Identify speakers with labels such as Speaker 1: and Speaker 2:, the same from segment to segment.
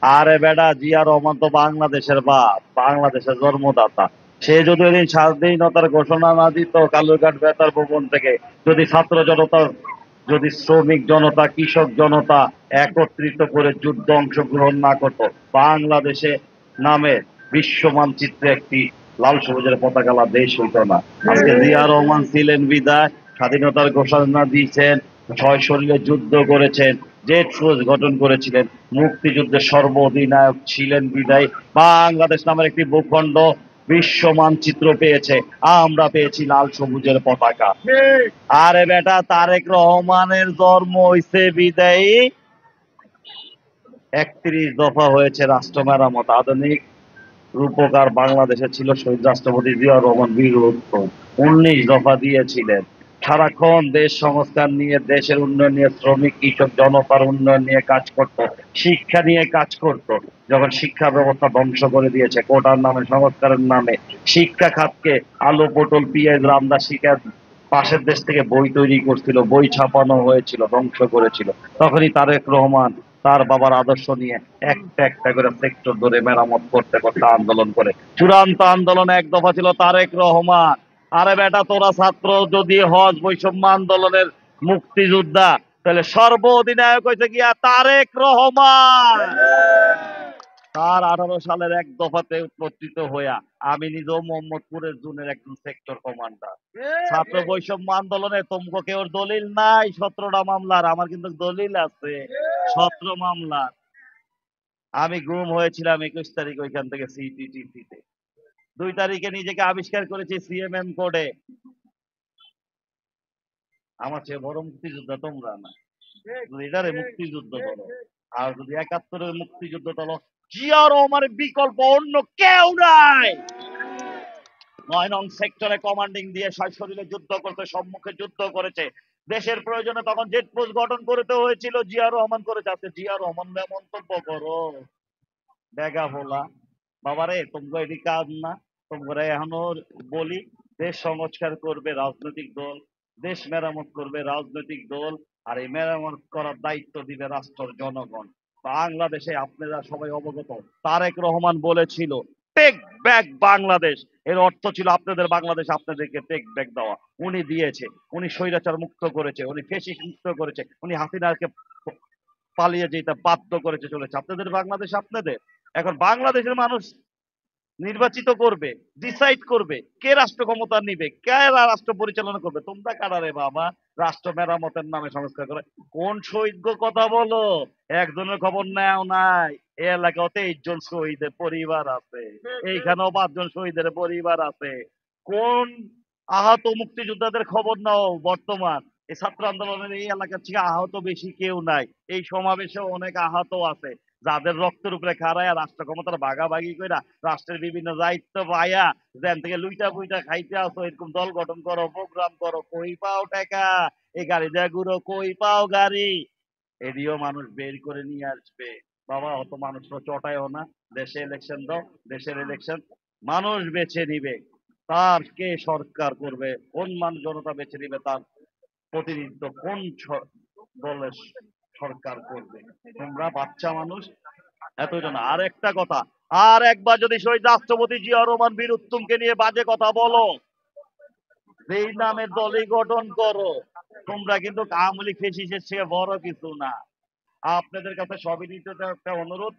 Speaker 1: আরে বেটা, জিয়া রহমান তো বাংলাদেশের বাপ, বাংলাদেশের জন্মদাতা। সে যদি ওই স্বাধীনতার ঘোষণা না দিত কালুরঘাট বেতার ভবন থেকে, যদি ছাত্র জনতা, যদি শ্রমিক জনতা, কৃষক জনতা একত্রিত করে যুদ্ধ অংশগ্রহণ না করত, বাংলাদেশে নামে বিশ্ব মানচিত্রে একটি লাল সবুজের পতাকালা দেশ হইতো না। আজকে জিয়া রহমান ছিলেন বিদায় স্বাধীনতার ঘোষণা দিয়েছেন, ছয় শরীরে যুদ্ধ করেছেন, জেড ফোর্স গঠন করেছিলেন, মুক্তিযুদ্ধের সর্বাধিনায়ক ছিলেন বিদায় বাংলাদেশ নামের একটি ভূখণ্ড বিশ্ব মানচিত্র পেয়েছে। আমরা পেয়েছি লাল সবুজের পতাকা। আরে বেটা, তারেক রহমানের জন্ম হইছে বিদায়ী 31 দফা হয়েছে রাষ্ট্র মেরামত। আধুনিক রূপকার বাংলাদেশে ছিল শহীদ রাষ্ট্রপতি জিয়াউর রহমান বীর উত্তম। 19 দফা দিয়েছিলেন। সারাক্ষণ দেশ সংস্কার নিয়ে, দেশের উন্নয়ন নিয়ে, শ্রমিক কৃষক জনতার উন্নয়ন নিয়ে কাজ করত, শিক্ষা নিয়ে কাজ করত। যখন শিক্ষা ব্যবস্থা ধ্বংস করে দিয়েছে কোটার নামে, সংস্কারের নামে, শিক্ষা খাতকে আলু পটল পেঁয়াজ রামদা শিকার পাশের দেশ থেকে বই তৈরি করছিল, বই ছাপানো হয়েছিল, ধ্বংস করেছিল। তখনই তারেক রহমান তার বাবার আদর্শ নিয়ে একটা একটা করে সেক্টর ধরে মেরামত করতে করতে আন্দোলন করে চূড়ান্ত আন্দোলন 1 দফা ছিল তারেক রহমান। আরে বেটা, তোরা ছাত্র যদি হজ বৈষম্য আন্দোলনের মুক্তিযোদ্ধা, তাহলে সর্ব অধিনায়ক হয়েছে গিয়া তারেক রহমান। তার 18 সালের 1 দফাতে উপস্থিত হইয়া আমি নিজেও মোহাম্মদপুরের জোনের একজন সেক্টর কমান্ডার। ছাত্র বৈষম্য আন্দোলনে তোমগো কেউ দলিল নাই 17টা মামলার, আমার কিন্তু দলিল আছে 17 মামলার। আমি গুম হয়েছিলাম 21 তারিখ ওইখান থেকে সিটিটিসিতে। 2 তারিখে নিজেকে আবিষ্কার করেছি সিএমএম কোডে। আমার চেয়ে বড় মুক্তিযোদ্ধা তোমরা না। এটারে মুক্তিযুদ্ধ বলো, আর যদি 71-এর মুক্তিযুদ্ধ বলো, জিয়া রহমানের বিকল্প অন্য কেউ নাই। 9 নং সেক্টরে কমান্ডিং দিয়ে সশরীরে যুদ্ধ করতে, সম্মুখে যুদ্ধ করেছে। দেশের প্রয়োজনে তখন জেট ফোর্স গঠন করতে হয়েছিল, জিয়া রহমান করেছে। আজকে জিয়া রহমান মন্তব্য করো বেগা ভোলা। বাবারে, তোমরা এটি কাজ না। তোমরা এখনো বলি, দেশ সংস্কার করবে রাজনৈতিক দল, দেশ মেরামত করবে রাজনৈতিক দল, আর এই মেরামত করার দায়িত্ব দিবে রাষ্ট্রের জনগণ। বাংলাদেশে আপনারা সবাই অবগত, তারেক রহমান বলেছিল টেক ব্যাক বাংলাদেশ। এর অর্থ ছিল আপনাদের বাংলাদেশ আপনাদেরকে টেক ব্যাক দেওয়া। উনি দিয়েছে। উনি স্বৈরাচার মুক্ত করেছে, উনি ফেসিস্ট মুক্ত করেছে, উনি হাসিনাকে পালিয়ে যেতে বাধ্য করেছে চলেছে। আপনাদের বাংলাদেশ আপনাদের। এখন বাংলাদেশের মানুষ নির্বাচিত করবে, ডিসাইড করবে কে রাষ্ট্র ক্ষমতা নিবে, কে রাষ্ট্র পরিচালনা করবে। তোমরা কারা রে বাবা রাষ্ট্র মেরামতের নামে সংস্কার করে? কোন শহীদ কথা বলো? একজনের খবর নেও নাই। এই এলাকাতে 23 জন শহীদের পরিবার আছে, এইখানেও 5 জন শহীদের পরিবার আছে। কোন আহত মুক্তিযোদ্ধাদের খবর নাও বর্তমান? এই ছাত্র আন্দোলনের এই এলাকার থেকে আহত বেশি কেউ নাই। এই সমাবেশে অনেক আহত আছে, যাদের রক্তের উপরে খাড়াইয়া রাষ্ট্র ক্ষমতার ভাগাভাগি কইরা রাষ্ট্রের বিভিন্ন দায়িত্ব পাইয়া যেন থেকে লুইটা পুইটা খাইতে আসো, এরকম দল গঠন করো, প্রোগ্রাম করো, কই পাও টাকা? এই গাড়ি দেয়া ঘুরো, কই পাও গাড়ি? এদিও মানুষ বের করে নিয়ে আসবে। বাবা, অত মানুষ তো চটায়ও না। দেশে ইলেকশন দাও, দেশের ইলেকশন মানুষ বেছে নিবে তার কে সরকার করবে, কোন মানুষ জনতা বেছে নিবে তার প্রতিনিধিত্ব কোন দলের সরকার করবে। তোমরা বাচ্চা মানুষ, এতজন। আর একটা কথা, আর একবার যদি শহীদ রাষ্ট্রপতি জিয়া রহমান বীর উত্তমকে নিয়ে বাজে কথা বলো, যেই নামে দলই গঠন করো, তোমরা কিন্তু আওয়ামী লীগ ফেসিসের চেয়ে বড় কিছু না। আপনাদের কাছে সবিনীত একটা অনুরোধ,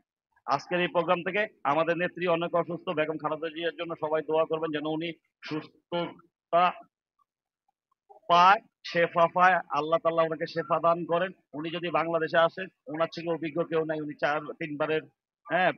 Speaker 1: আজকের এই প্রোগ্রাম থেকে আমাদের নেত্রী অনেক অসুস্থ, বেগম খালেদা জিয়ার জন্য সবাই দোয়া করবেন যেন উনি সুস্থতা পায়, শেফা পায়, আল্লাহ তাল্লাহ ওনাকে শেফা দান করেন। উনি যদি বাংলাদেশে আসেন, ওনার থেকে অভিজ্ঞ কেউ নাই। উনি 3বারের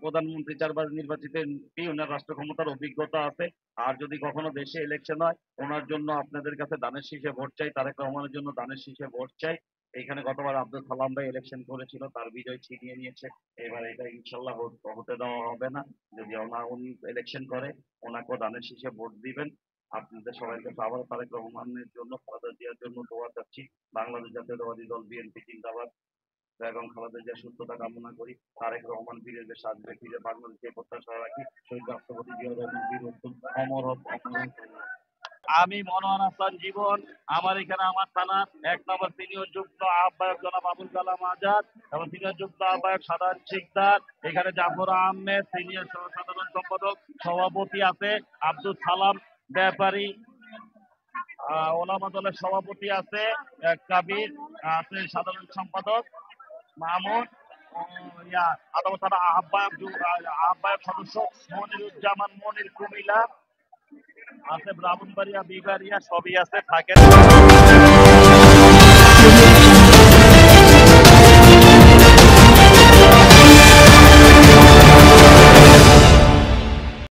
Speaker 1: প্রধানমন্ত্রী, 4বার নির্বাচিত এমপি, ওনার রাষ্ট্র ক্ষমতার অভিজ্ঞতা আছে। আর যদি কখনো দেশে ইলেকশন হয়, ওনার জন্য আপনাদের কাছে দানের শীষে ভোট চাই, তারেক রহমানের জন্য দানের শীষে ভোট চাই। এখানে গতবার আব্দুল সালাম ভাই ইলেকশন করেছিল, তার বিজয় ছিনিয়ে নিয়েছে। এবার এটা ইনশাল্লাহ হতে দেওয়া হবে না। যদি উনি ইলেকশন করে, ওনাকেও দানের শীষে ভোট দিবেন। আপনাদের সবাইকে আবারও তারেক রহমানের জন্য, খালেদা জিয়ার জন্য দোয়া চাচ্ছি। বাংলাদেশ জাতীয়তাবাদী দল বিএনপি জিন্দাবাদ। বেগম খালেদা জিয়ার সুস্থতা কামনা করি। তারেক রহমান ফিরে দেশে আসবে, ফিরে বাংলাদেশকে প্রত্যাশা রাখি। শহীদ রাষ্ট্রপতি জিয়া রহমান বীর উত্তম অমর হোক, অমর হোক। আমি মনোয়ার হাসান জীবন। আমার এখানে আমার থানার 1 নম্বর সিনিয়র যুগ্ম আহ্বায়ক জনাব আবুল কালাম আজাদ এবং সিনিয়র যুগ্ম আহ্বায়ক সাধারণ শিকদার, এখানে জাফর আহমেদ সিনিয়র সাধারণ সম্পাদক, সভাপতি আছে আব্দুল সালাম ব্যাপারী, ওলামা দলের সভাপতি আছে কাবির, আছে সাধারণ সম্পাদক মামুন, আদালত থানা আহ্বায়ক সদস্য মনিরুজ্জামান মনির কুমিলা আছে, ব্রাহ্মণবাড়িয়া বিবাড়িয়া সবই আছে, থাকেন।